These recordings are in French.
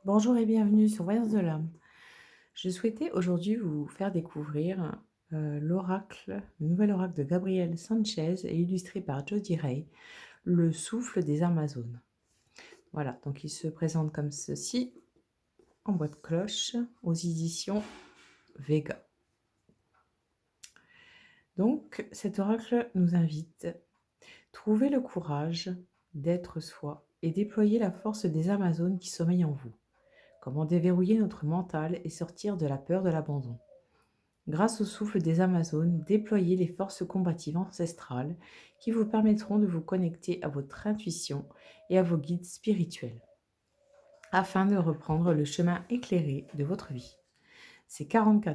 Bonjour et bienvenue sur Voyance de l'âme. Je souhaitais aujourd'hui vous faire découvrir le nouvel oracle de Gabriel Sanchez et illustré par Jody Ray, Le souffle des Amazones. Voilà, donc il se présente comme ceci, en boîte cloche, aux éditions Vega. Donc cet oracle nous invite à trouver le courage d'être soi et déployer la force des Amazones qui sommeillent en vous. Comment déverrouiller notre mental et sortir de la peur de l'abandon. Grâce au souffle des Amazones, déployez les forces combatives ancestrales qui vous permettront de vous connecter à votre intuition et à vos guides spirituels, afin de reprendre le chemin éclairé de votre vie. Ces 40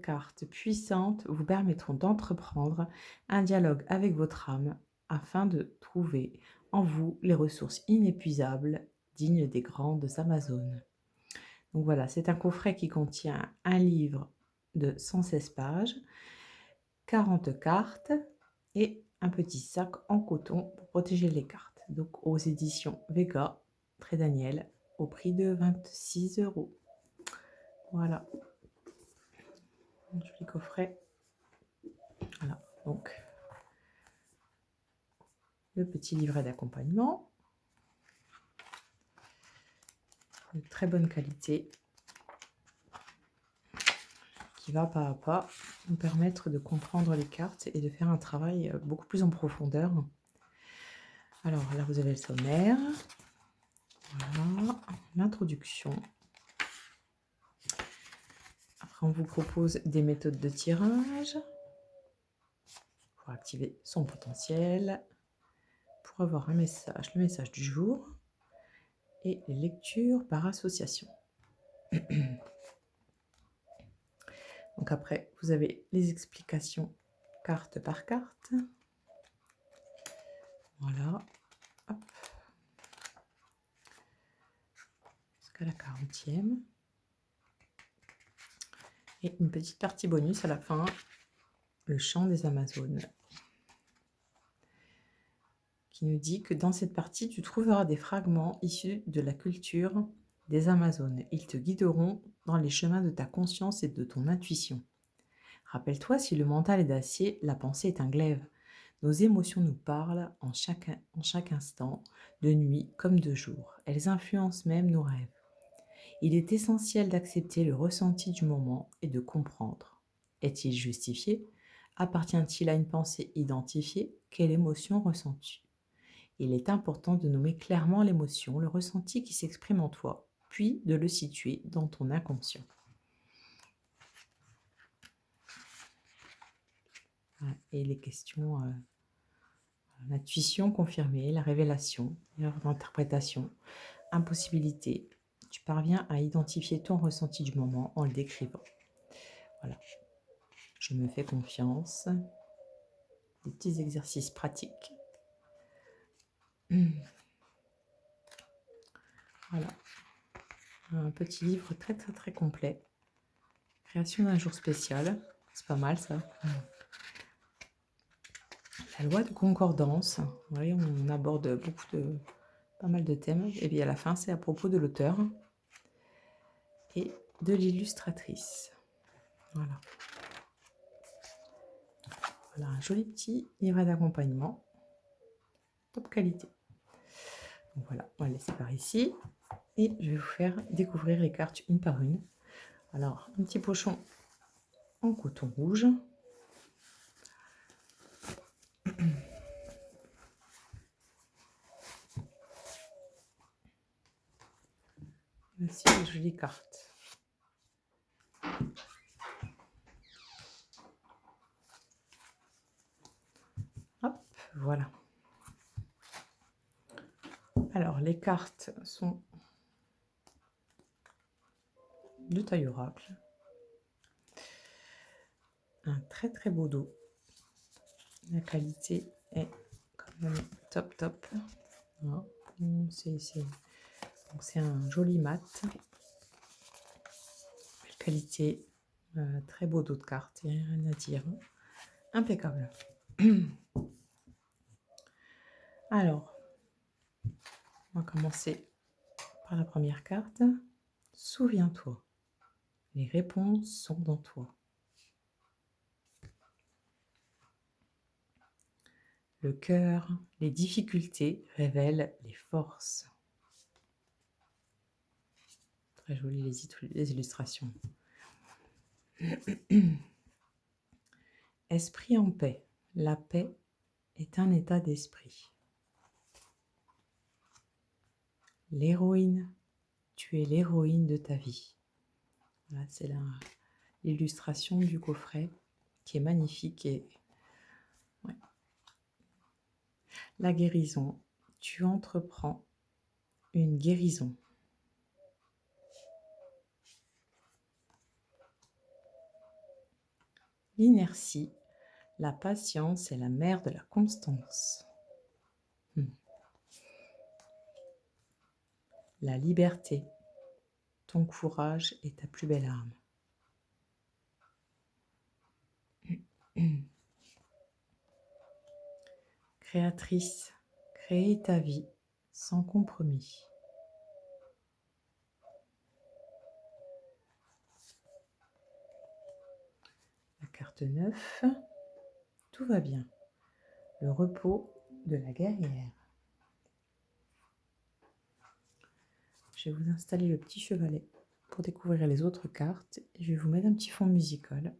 cartes puissantes vous permettront d'entreprendre un dialogue avec votre âme afin de trouver en vous les ressources inépuisables dignes des grandes Amazones. Donc voilà, c'est un coffret qui contient un livre de 116 pages, 40 cartes et un petit sac en coton pour protéger les cartes. Donc aux éditions Vega, Trait Daniel, au prix de 26 €. Voilà, un joli coffret. Voilà, donc le petit livret d'accompagnement, de très bonne qualité, qui va pas à pas nous permettre de comprendre les cartes et de faire un travail beaucoup plus en profondeur. Alors là, vous avez le sommaire, voilà, l'introduction. Après, on vous propose des méthodes de tirage pour activer son potentiel, pour avoir un message, le message du jour, et les lectures par association. Donc après, vous avez les explications carte par carte. Voilà, hop, jusqu'à la 40e. Et une petite partie bonus à la fin, le chant des Amazones, qui nous dit que dans cette partie, tu trouveras des fragments issus de la culture des Amazones. Ils te guideront dans les chemins de ta conscience et de ton intuition. Rappelle-toi, si le mental est d'acier, la pensée est un glaive. Nos émotions nous parlent en chaque instant, de nuit comme de jour. Elles influencent même nos rêves. Il est essentiel d'accepter le ressenti du moment et de comprendre. Est-il justifié? Appartient-il à une pensée identifiée? Quelle émotion ressens-tu? Il est important de nommer clairement l'émotion, le ressenti qui s'exprime en toi, puis de le situer dans ton inconscient. Et les questions, l'intuition confirmée, la révélation, l'erreur d'interprétation, impossibilité. Tu parviens à identifier ton ressenti du moment en le décrivant. Voilà. Je me fais confiance. Des petits exercices pratiques. Voilà. Un petit livre très très très complet. Création d'un jour spécial. C'est pas mal ça. La loi de concordance. Vous voyez, on aborde pas mal de thèmes. Et puis à la fin, c'est à propos de l'auteur et de l'illustratrice. Voilà. Voilà, un joli petit livret d'accompagnement. Top qualité. Donc voilà, on va laisser par ici. Et je vais vous faire découvrir les cartes une par une. Alors, un petit pochon en coton rouge. Voici les jolies cartes. Hop, voilà. Alors, les cartes sont de taille oracle. Un très très beau dos. La qualité est quand même top top. Voilà. C'est un joli mat. Belle qualité. Très beau dos de carte. Il n'y a rien à dire. Impeccable. Alors, on va commencer par la première carte. Souviens-toi, les réponses sont dans toi. Le cœur, les difficultés révèlent les forces. Très jolies les illustrations. Esprit en paix. La paix est un état d'esprit. L'héroïne, tu es l'héroïne de ta vie. Voilà, c'est l'illustration du coffret qui est magnifique. Et ouais. La guérison, tu entreprends une guérison. L'inertie, la patience est la mère de la constance. La liberté, ton courage est ta plus belle arme. Créatrice, créer ta vie sans compromis. La carte 9, tout va bien. Le repos de la guerrière. Je vais vous installer le petit chevalet pour découvrir les autres cartes. Et je vais vous mettre un petit fond musical.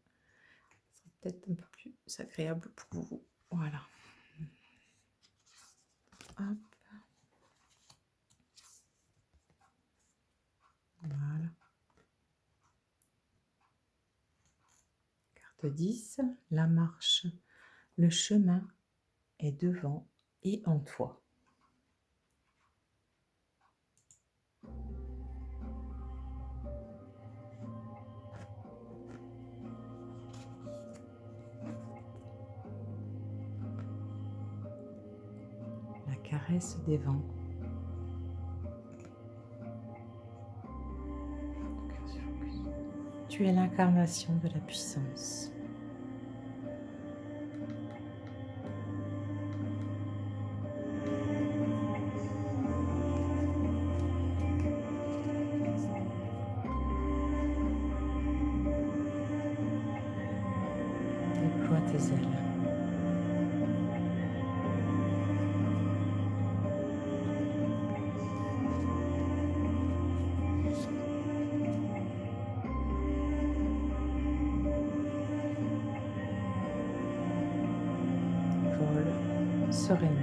Ça sera peut-être un peu plus agréable pour vous. Voilà. Hop. Voilà. Carte 10, la marche. Le chemin est devant et en toi. La caresse des vents. Tu es l'incarnation de la puissance. Déploie tes ailes. Vole sereinement.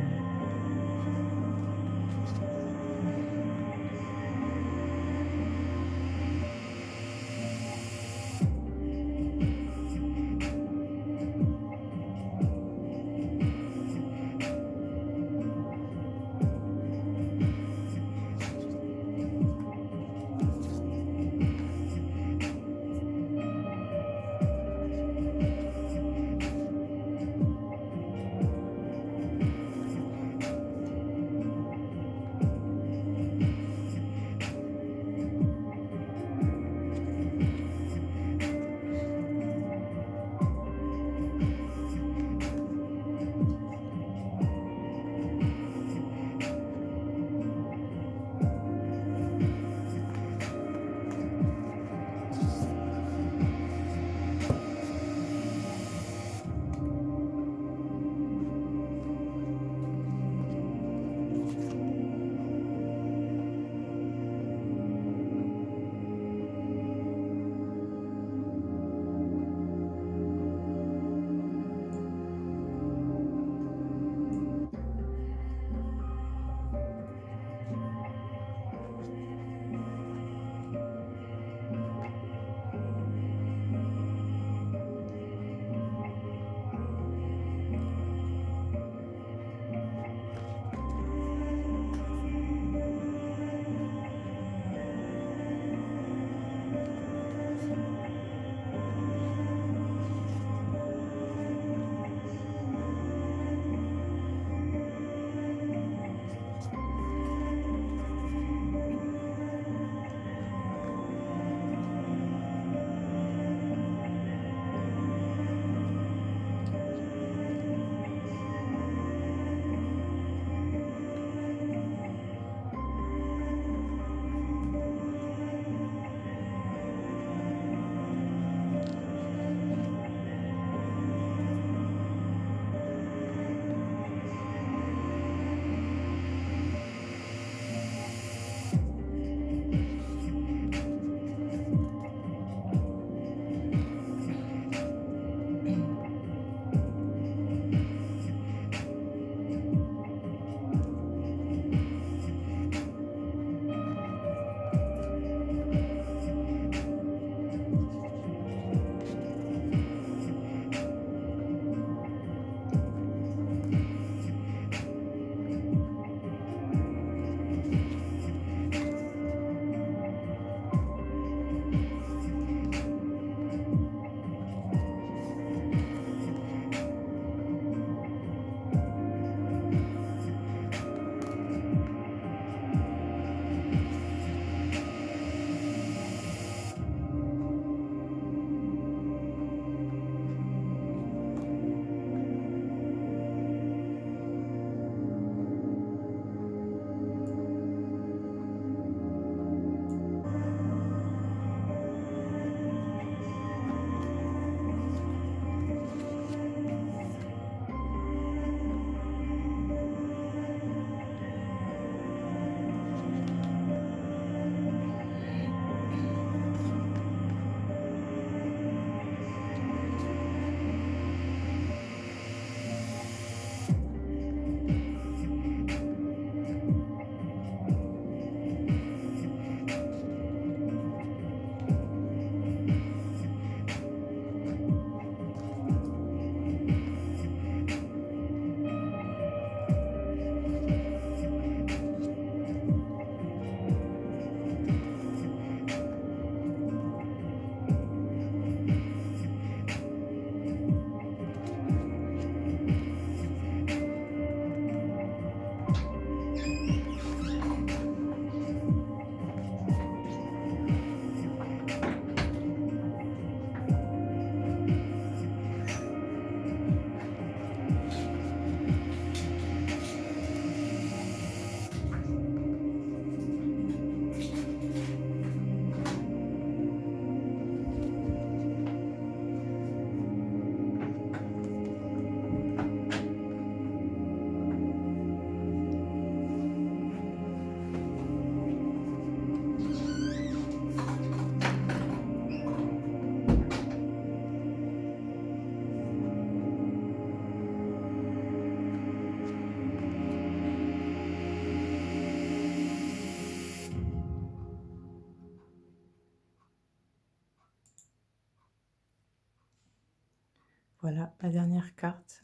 Voilà la dernière carte.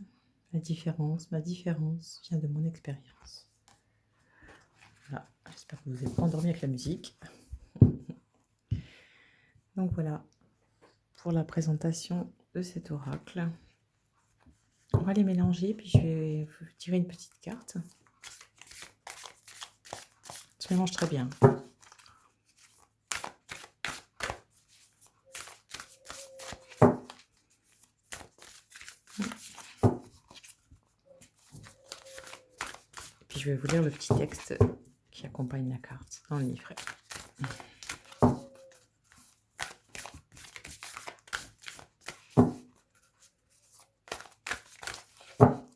La différence, ma différence vient de mon expérience. Voilà, j'espère que vous n'êtes pas endormi avec la musique. Donc voilà, pour la présentation de cet oracle. On va les mélanger, puis je vais vous tirer une petite carte. Ça se mélange très bien. Et puis je vais vous lire le petit texte qui accompagne la carte dans le livret.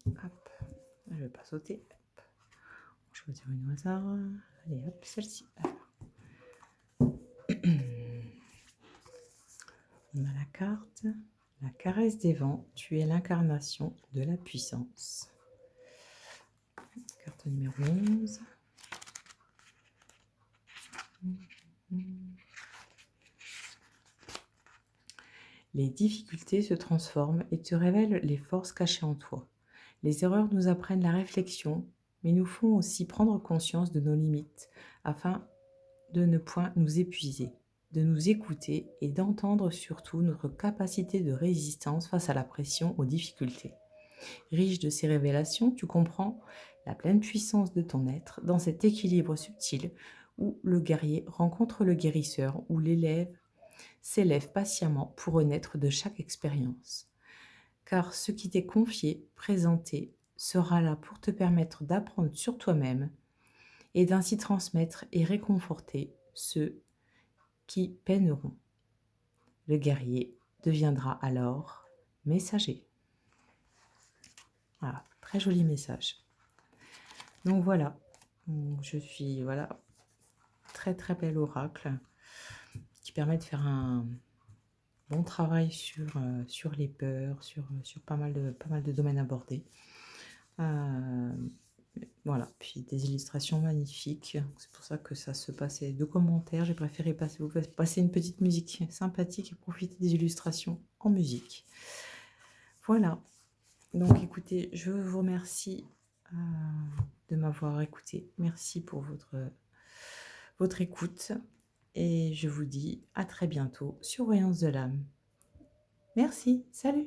Hop, je ne vais pas sauter. Hop. Je vais choisir une au hasard. Allez hop, celle-ci. On a la carte. La caresse des vents, tu es l'incarnation de la puissance. Carte numéro 11. Les difficultés se transforment et te révèlent les forces cachées en toi. Les erreurs nous apprennent la réflexion, mais nous font aussi prendre conscience de nos limites afin de ne point nous épuiser, de nous écouter et d'entendre surtout notre capacité de résistance face à la pression, aux difficultés. Riche de ces révélations, tu comprends la pleine puissance de ton être dans cet équilibre subtil où le guerrier rencontre le guérisseur, où l'élève s'élève patiemment pour renaître de chaque expérience. Car ce qui t'est confié, présenté, sera là pour te permettre d'apprendre sur toi-même et d'ainsi transmettre et réconforter ceux qui peineront. Le guerrier deviendra alors messager. Voilà, très joli message. Donc voilà, je suis très très bel oracle qui permet de faire un bon travail sur les peurs, sur pas mal de domaines abordés. Voilà, puis des illustrations magnifiques. C'est pour ça que ça se passait de commentaires. J'ai préféré vous passer une petite musique sympathique et profiter des illustrations en musique. Voilà. Donc écoutez, je vous remercie de m'avoir écouté. Merci pour votre écoute. Et je vous dis à très bientôt sur Voyance de l'âme. Merci, salut!